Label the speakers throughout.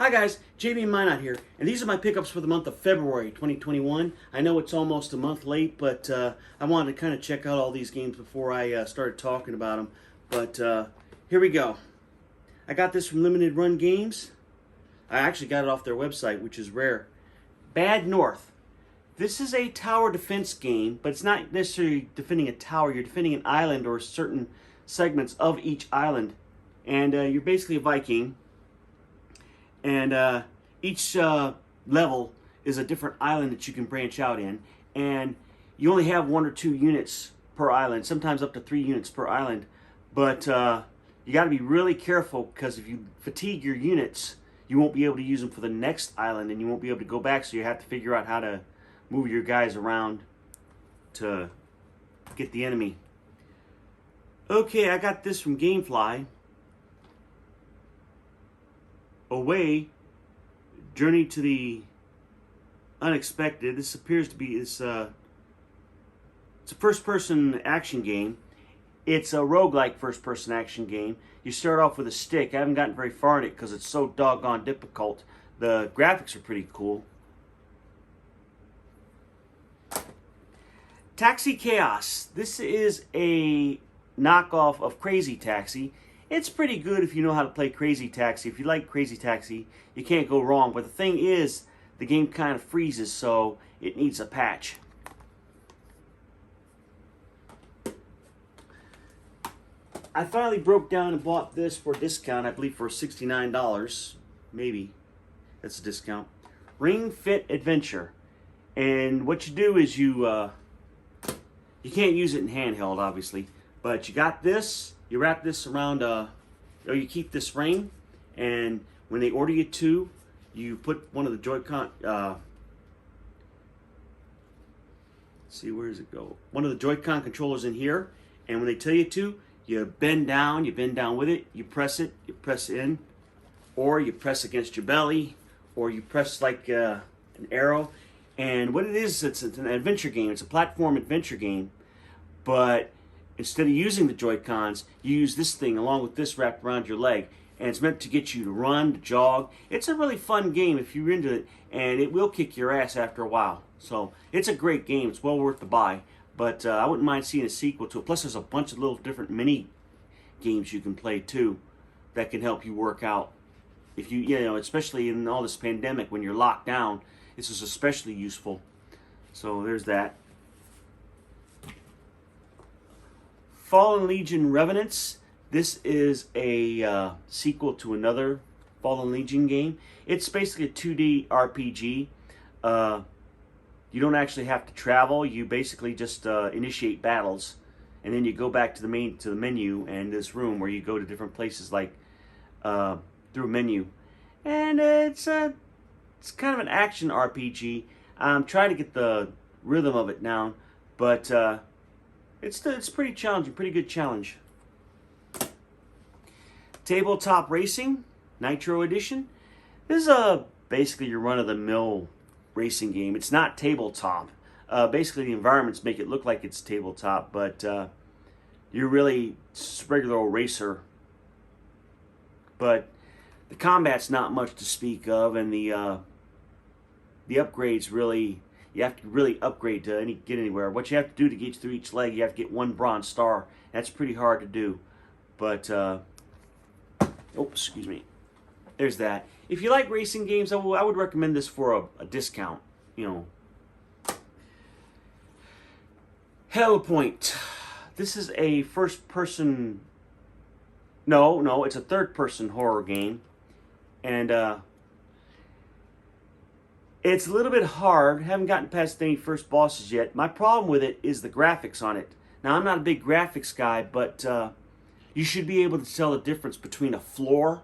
Speaker 1: Hi guys, JB Minot here, and these are my pickups for the month of February 2021. I know it's almost a month late, but I wanted to kind of check out all these games before I started talking about them. But here we go. I got this from Limited Run Games. I actually got it off their website, which is rare. Bad North. This is a tower defense game, but it's not necessarily defending a tower. You're defending an island or certain segments of each island. And you're basically a Viking. And each level is a different island that you can branch out in. And you only have 1 or 2 units per island, sometimes up to 3 units per island. But you got to be really careful, because if you fatigue your units, you won't be able to use them for the next island, and you won't be able to go back, so you have to figure out how to move your guys around to get the enemy. Okay, I got this from Gamefly. Away, Journey to the Unexpected. This appears to be it's a first-person action game. It's a roguelike first-person action game. You start off with a stick. I haven't gotten very far in it because it's so doggone difficult. The graphics are pretty cool. Taxi Chaos. This is a knockoff of Crazy Taxi. It's pretty good if you know how to play Crazy Taxi. If you like Crazy Taxi, you can't go wrong. But the thing is, the game kind of freezes, so it needs a patch. I finally broke down and bought this for a discount, I believe for $69. Maybe. That's a discount. Ring Fit Adventure. And what you do is you can't use it in handheld, obviously. But you got this. You wrap this around, or you keep this ring, and when they order you 2, you put one of the Joy-Con, let's see, where does it go? One of the Joy-Con controllers in here, and when they tell you to, you bend down with it, you press in, or you press against your belly, or you press like an arrow. And what it is, it's an adventure game. It's a platform adventure game, but instead of using the Joy-Cons, you use this thing along with this wrapped around your leg. And it's meant to get you to run, to jog. It's a really fun game if you're into it, and it will kick your ass after a while. So it's a great game. It's well worth the buy. But I wouldn't mind seeing a sequel to it. Plus there's a bunch of little different mini games you can play too that can help you work out. If you know, especially in all this pandemic when you're locked down, this is especially useful. So there's that. Fallen Legion Revenants. This is a sequel to another Fallen Legion game. It's basically a 2D RPG. You don't actually have to travel. You basically just initiate battles, and then you go back to the menu and this room where you go to different places, like through a menu. And it's kind of an action RPG. I'm trying to get the rhythm of it down, but it's pretty challenging, pretty good challenge. Tabletop Racing, Nitro Edition. This is basically your run-of-the-mill racing game. It's not tabletop. Basically, the environments make it look like it's tabletop, but you're really just a regular old racer. But the combat's not much to speak of, and the upgrades really, you have to really upgrade to get anywhere. What you have to do to get through each leg, you have to get 1 bronze star. That's pretty hard to do. But oh, excuse me. There's that. If you like racing games, I would recommend this for a discount. You know. Hellpoint. This is a first-person. No, it's a third-person horror game, and it's a little bit hard. Haven't gotten past any first bosses yet. My problem with it is the graphics on it. Now, I'm not a big graphics guy, but you should be able to tell the difference between a floor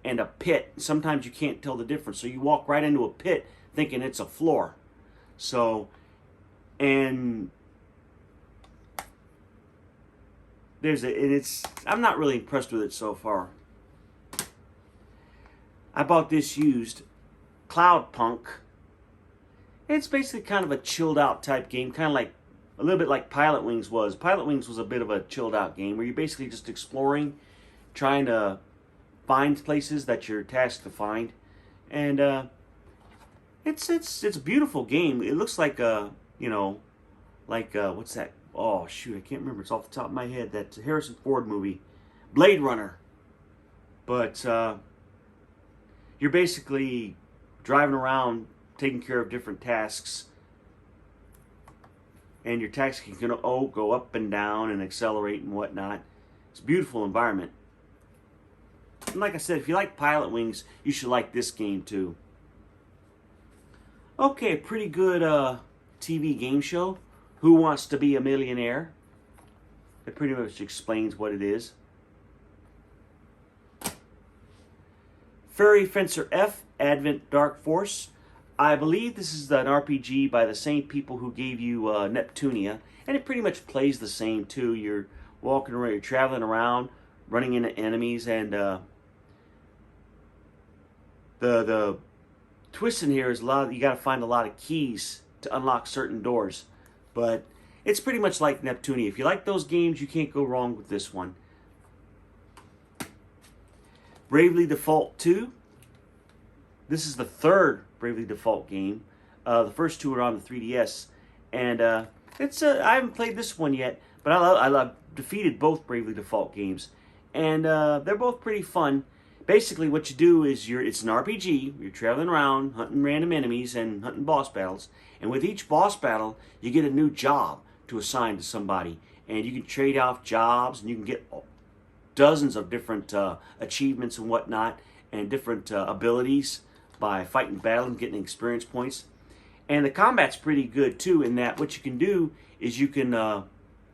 Speaker 1: and a pit. Sometimes you can't tell the difference, so you walk right into a pit thinking it's a floor. So, and I'm not really impressed with it so far. I bought this used, Cloud Punk. It's basically kind of a chilled out type game, kind of like a little bit like Pilot Wings was. Pilot Wings was a bit of a chilled out game where you're basically just exploring, trying to find places that you're tasked to find. And it's a beautiful game. It looks like what's that? Oh shoot, I can't remember. It's off the top of my head. That Harrison Ford movie, Blade Runner. But you're basically driving around taking care of different tasks, and your tasks can go up and down and accelerate and whatnot. It's a beautiful environment. And like I said, if you like Pilot Wings, you should like this game too. Okay, pretty good TV game show. Who Wants to Be a Millionaire? It pretty much explains what it is. Fairy Fencer F, Advent Dark Force. I believe this is an RPG by the same people who gave you Neptunia, and it pretty much plays the same too. You're walking around, you're traveling around, running into enemies, and the twist in here is you got to find a lot of keys to unlock certain doors. But it's pretty much like Neptunia. If you like those games, you can't go wrong with this one. Bravely Default 2. This is the third Bravely Default game. The first two are on the 3DS. And I haven't played this one yet, but I defeated both Bravely Default games. And they're both pretty fun. Basically, what you do is it's an RPG. You're traveling around, hunting random enemies and hunting boss battles. And with each boss battle, you get a new job to assign to somebody. And you can trade off jobs, and you can get dozens of different achievements and whatnot, and different abilities by fighting battles and getting experience points. And the combat's pretty good too, in that what you can do is you can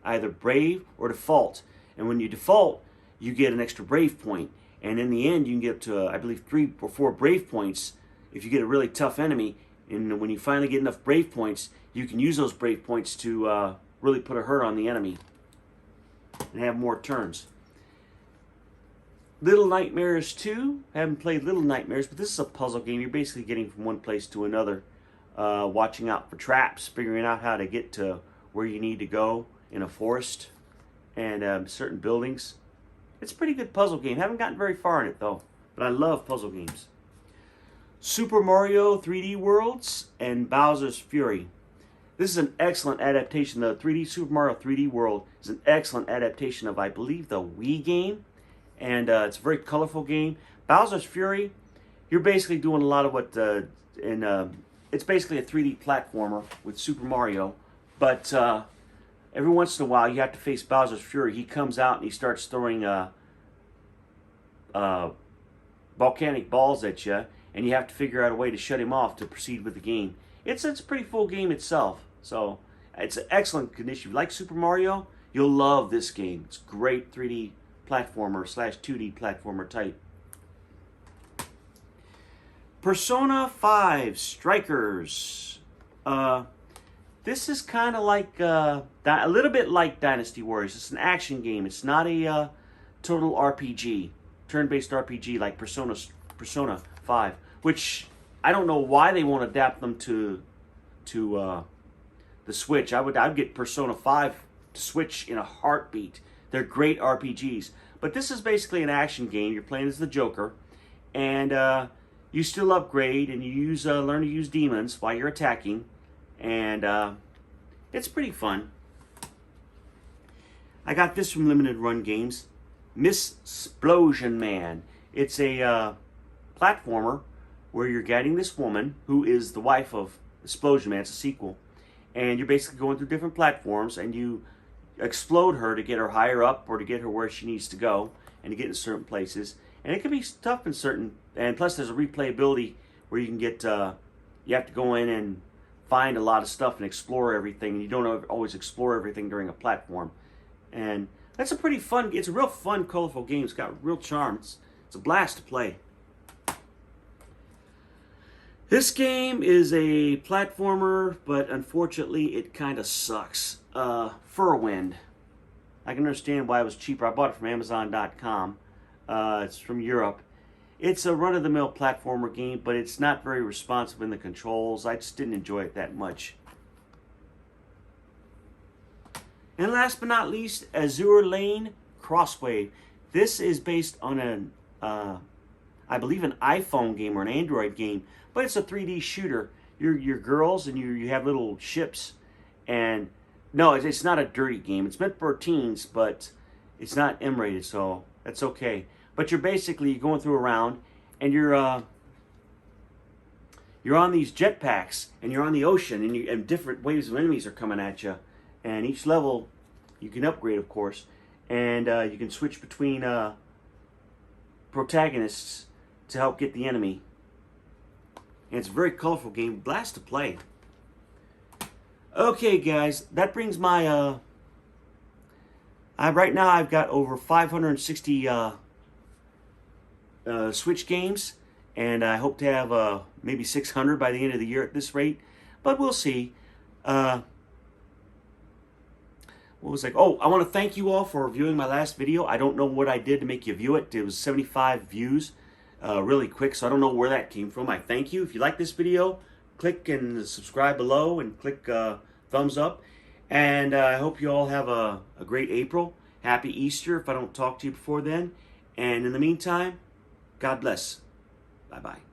Speaker 1: either brave or default. And when you default, you get an extra brave point. And in the end, you can get up to, I believe, 3 or 4 brave points if you get a really tough enemy. And when you finally get enough brave points, you can use those brave points to really put a hurt on the enemy and have more turns. Little Nightmares 2. I haven't played Little Nightmares, but this is a puzzle game. You're basically getting from one place to another, watching out for traps, figuring out how to get to where you need to go in a forest and certain buildings. It's a pretty good puzzle game. Haven't gotten very far in it though, but I love puzzle games. Super Mario 3D Worlds and Bowser's Fury. This is an excellent adaptation. The Super Mario 3D World is an excellent adaptation of, I believe, the Wii game, and it's a very colorful game. Bowser's Fury, you're basically doing a lot of what it's basically a 3D platformer with Super Mario, but every once in a while, you have to face Bowser's Fury. He comes out and he starts throwing volcanic balls at you, and you have to figure out a way to shut him off to proceed with the game. It's a pretty full game itself, so it's an excellent condition. If you like Super Mario, you'll love this game. It's great 3D platformer / 2D platformer type. Persona 5 Strikers. This is kind of like a little bit like Dynasty Warriors. It's an action game. It's not a total RPG, turn-based RPG like Persona 5, which I don't know why they won't adapt them to the Switch. I'd get Persona 5 to Switch in a heartbeat. They're great RPGs, but this is basically an action game. You're playing as the Joker, and you still upgrade and you learn to use demons while you're attacking. And it's pretty fun. I got this from Limited Run Games. Miss Splosion Man. It's a platformer where you're guiding this woman who is the wife of Splosion Man. It's a sequel. And you're basically going through different platforms and you explode her to get her higher up or to get her where she needs to go and to get in certain places. And it can be tough in certain... And plus there's a replayability where you can get... you have to go in and find a lot of stuff and explore everything. And you don't always explore everything during a platform. And that's a pretty fun... It's a real fun, colorful game. It's got real charm. It's a blast to play. This game is a platformer, but unfortunately it kind of sucks. Furwind. I can understand why it was cheaper. I bought it from Amazon.com. It's from Europe. It's a run-of-the-mill platformer game, but it's not very responsive in the controls. I just didn't enjoy it that much. And last but not least, Azure Lane Crosswave. This is based on an... I I believe, an iPhone game or an Android game, but it's a 3D shooter. You're girls and you have little ships, and no, it's not a dirty game. It's meant for teens, but it's not M-rated, so that's okay. But you're basically going through a round, and you're on these jetpacks, and you're on the ocean, and different waves of enemies are coming at you. And each level, you can upgrade, of course, and you can switch between protagonists to help get the enemy. And it's a very colorful game, blast to play. Okay, guys, that brings my right now I've got over 560 Switch games, and I hope to have maybe 600 by the end of the year at this rate, but we'll see. What was like? Oh, I want to thank you all for viewing my last video. I don't know what I did to make you view it. It was 75 views really quick, so I don't know where that came from. I thank you. If you like this video, click and subscribe below and click thumbs up. And I hope you all have a great April. Happy Easter if I don't talk to you before then. And in the meantime, God bless. Bye-bye.